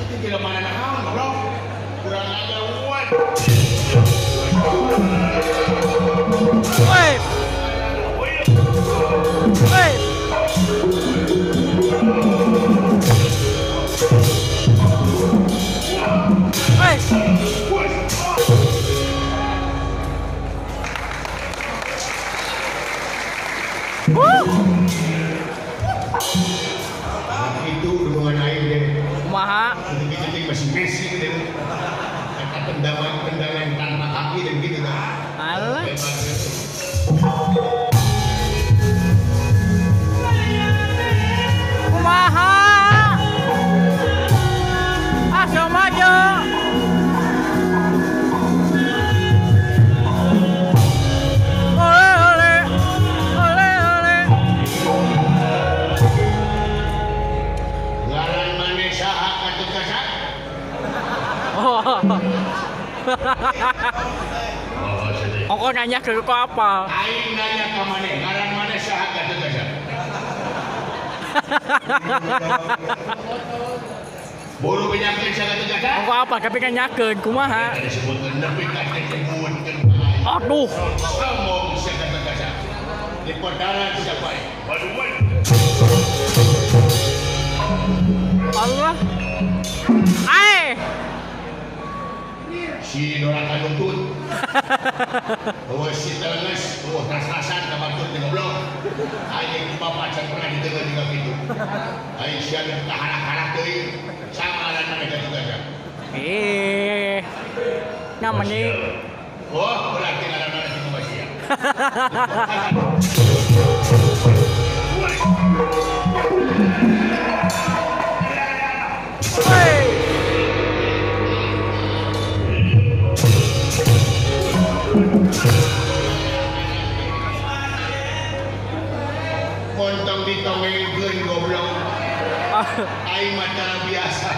Itu tidak mana nahan, goblok. Kurang aja uat. Woi. Woi. Itu hubungan air deh. Kumaha? Ketik-ketik masih Messi deh. Kata tendangan tanpa kaki dan gitu kan. Alah. Kumaha? Asal maju. Ole ole. Ole ole. Ngaran mana saha kata kasar? Oh. Oh, sedih. Kok nanya ke kok apa? Aing nanya ke mana? Ngaran mana saha kata kasar? Buru penyakit saha kata kasar? Kok apa? Tapi kan nyakeun kumaha? Ada sebutkan lebih kata sebutkan. Aduh. Ngomong saha kata kasar. Di perkara siapa? Waduh. Allah. Ai. Si Doraka nuntut. Oh si telenges, oh tas-tasan ka bangkut di goblok. Aing bapak can pernah ditengah juga gitu. Aing sia dan kaharak-harak teuing. Sama lan mereka juga kan. Namanya Oh, berarti ngaran-ngaran itu masih ya. Kontong ditongengkeun goblok. Aing mah cara biasa.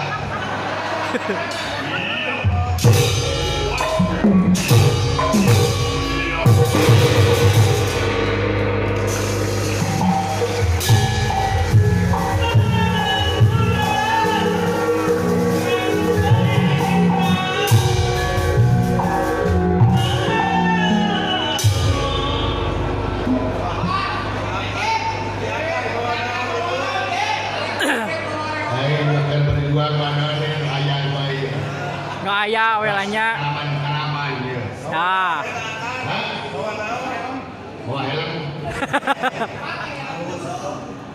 Aing akan berjuang mana nih ayah bayi. gaya welanya. Karaman dia. Nah, Hah? Bawa helm.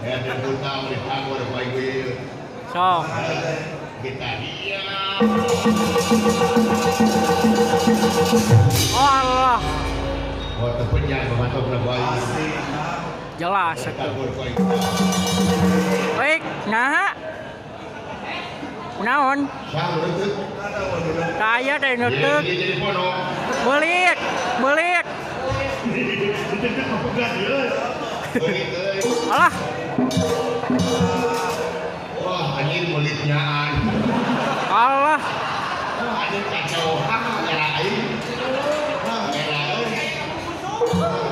Ya terbuka oleh tagor bayi. sok. Kita dia. Oh Allah, Oh terpenyang mematok na bayi. jelas itu. Tagor bayi. Baik, nah. Naon? Siapa berutut? Kaya teh Dia neuteuk. jadi pono. Belit, belit. Alah, Wah, anjing melitnyaan. Allah. Anjing kacau. Era aing. Era euy.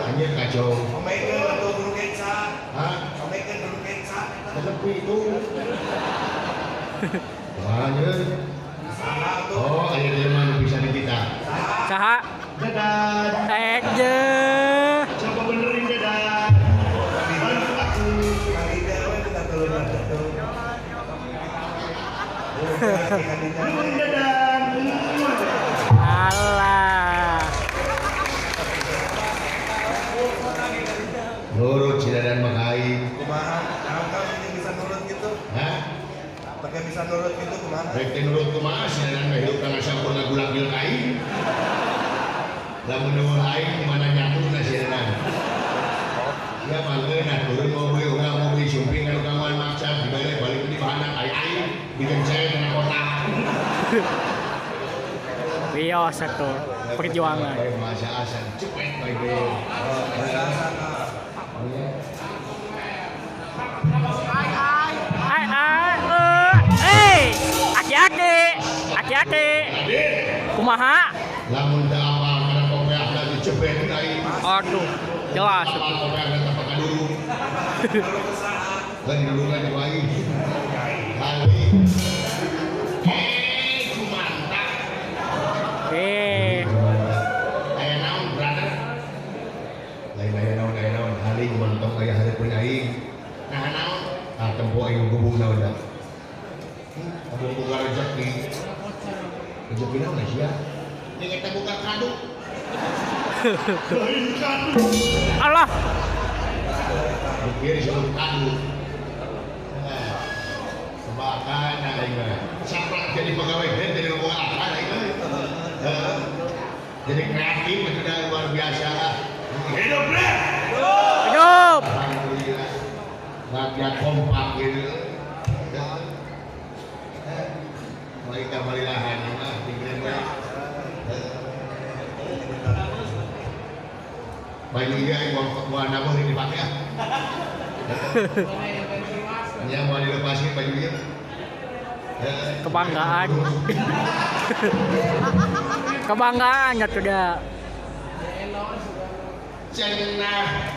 Anjing kacau. Pemainkan untuk guru kensa, Hah? pemainkan guru kensa. Sepi itu. Banyak. Sana tuh. Oh, ayo dia mana bisa di kita. Saha? Dadah. Tek je. Coba benerin dadah. Kali ini kita turun lagi tuh. Alah. Nurut si dadan makai. Kumaha? Kalau ini bisa nurut gitu, Hah? pakai bisa nurut gitu kumaha? Rek teh nurut kumaha si dadan mah hidup kana sampurna gulak gil kain. Lamun nuhun aing di mana nyatuna si dadan. Ya mangga nah turun mau beli urang mau beli sumping anu kawan maksa dibalik balik di bahanak ai bikin saya kena kota. Bios satu perjuangan. Baik masa asan cepet baik baik. Aki-aki, aki-aki. Kumaha? Lamun teu apa kana kopeah lagi cepet ai. Aduh, jelas. Apa kopeah eta pakai dulu. Kan dulu kan bayi. Kali. Kamu buka rezeki. Rezeki naon sia? Yang kita buka kado. Allah. Pikir disebut kado. Kebakan ada ini. Saklek jadi pegawai dan jadi ngomong apa ada ini. Jadi kreatif sudah luar biasa. Hidup deh. Hidup. Alhamdulillah. Bagian kompak gitu. Malika malilahan ini mah pikiran baik. Baju dia gua nabung ini dipakai. Yang mau dilepasin baju dia. Kebanggaan. Kebanggaan ya sudah. Cenah.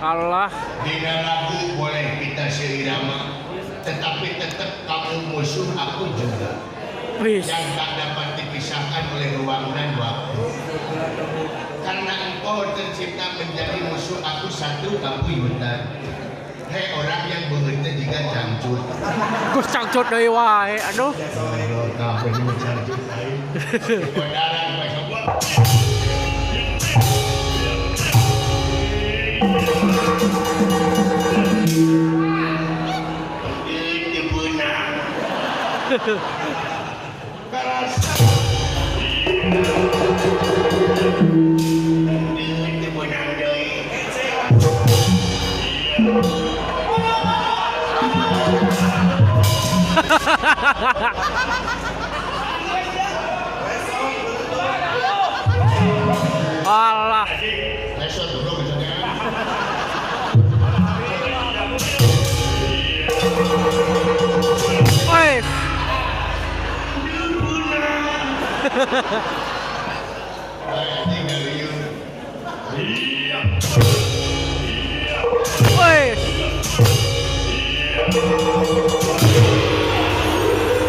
Allah. Dina lagu boleh kita seirama, tetapi tetap kamu musuh aku juga. Wis. Yang tak dapat dipisahkan oleh ruang dan waktu. Karena engkau tercipta menjadi musuh aku satu kamu yutan. Hei orang yang begitu jika cangcut. Gus cangcut deui wae. Aduh. Kafe ini cangcut. Kebenaran Pak Sobat. Ini benar. Karasa. Ini benar deui. Allah. Besok dulu besoknya. Wis. Wis.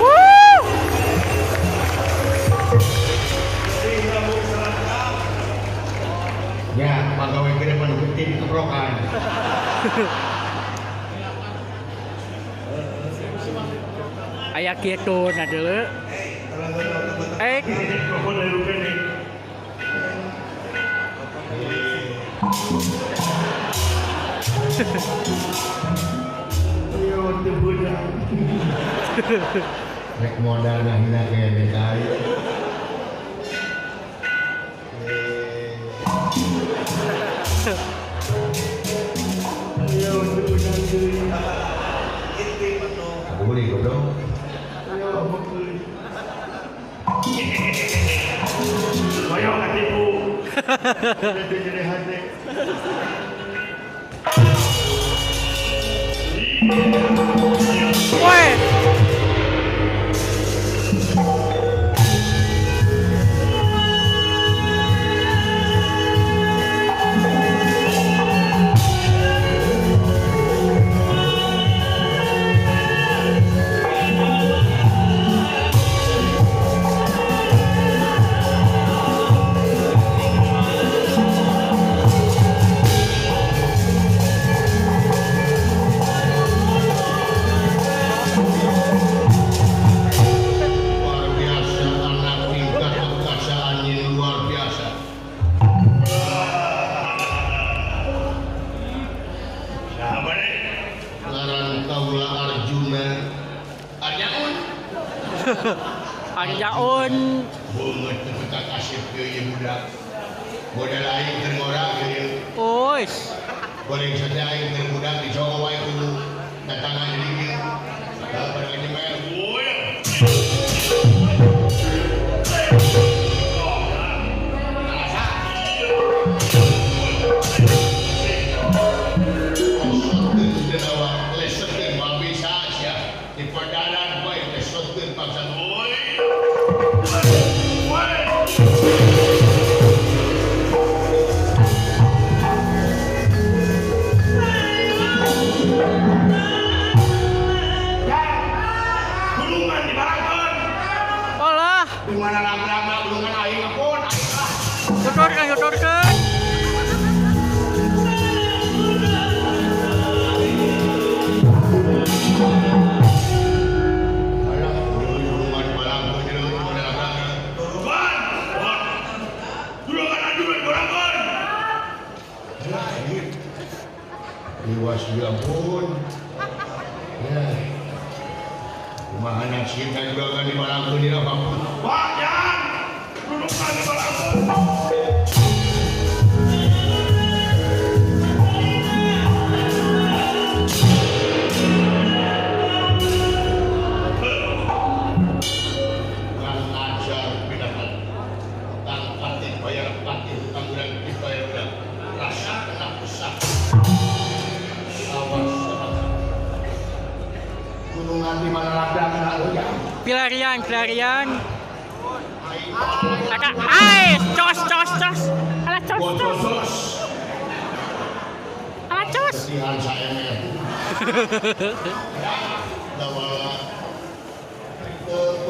Woo! Ya, pegawai kira pada penting keprokan. Aya kitu na deuleu. Rek modal nah hina kene kali. Aku beli goblok. Koyong katipu. Jadi hati. Woi. lantaran kaula Arjuna Arjaun Arjaun. banget kita kasih ke ieu budak modal aing keur ngora ieu Ois. goreng saja aing keur budak dicoba wae kudu datangan jadi ieu da pada nyemer di padanan boy kesotkeun paksa boy Gulungan di Barangkon. Alah, di mana lama-lama belum aing ngapun aing lah yotorkeun. alah gulungan balangko jeung di mana lama Wan. Gulungan ajudan Barangkon. alah ieu iwas ya ampun ya kumaha anak sinta juga kan di balangko di apapun Wah, jangan. Gulungan di Barangkon. kang ajar binatang kang patih bayar patih kang urang dibayar urang rasa kena usah awas gunungan di mana ladang lalu ya Pelarian. aing Kakak, ai, cos. Alah cos. botos Alah cos. kesihan saya nih dawala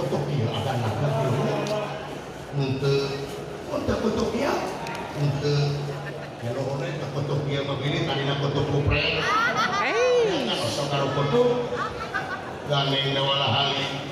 untuk dia akan nakal untuk dia untuk kalau orang untuk dia begini tadi nak untuk kupreng Hei. kalau sok karo kutuk gandeng dawala hali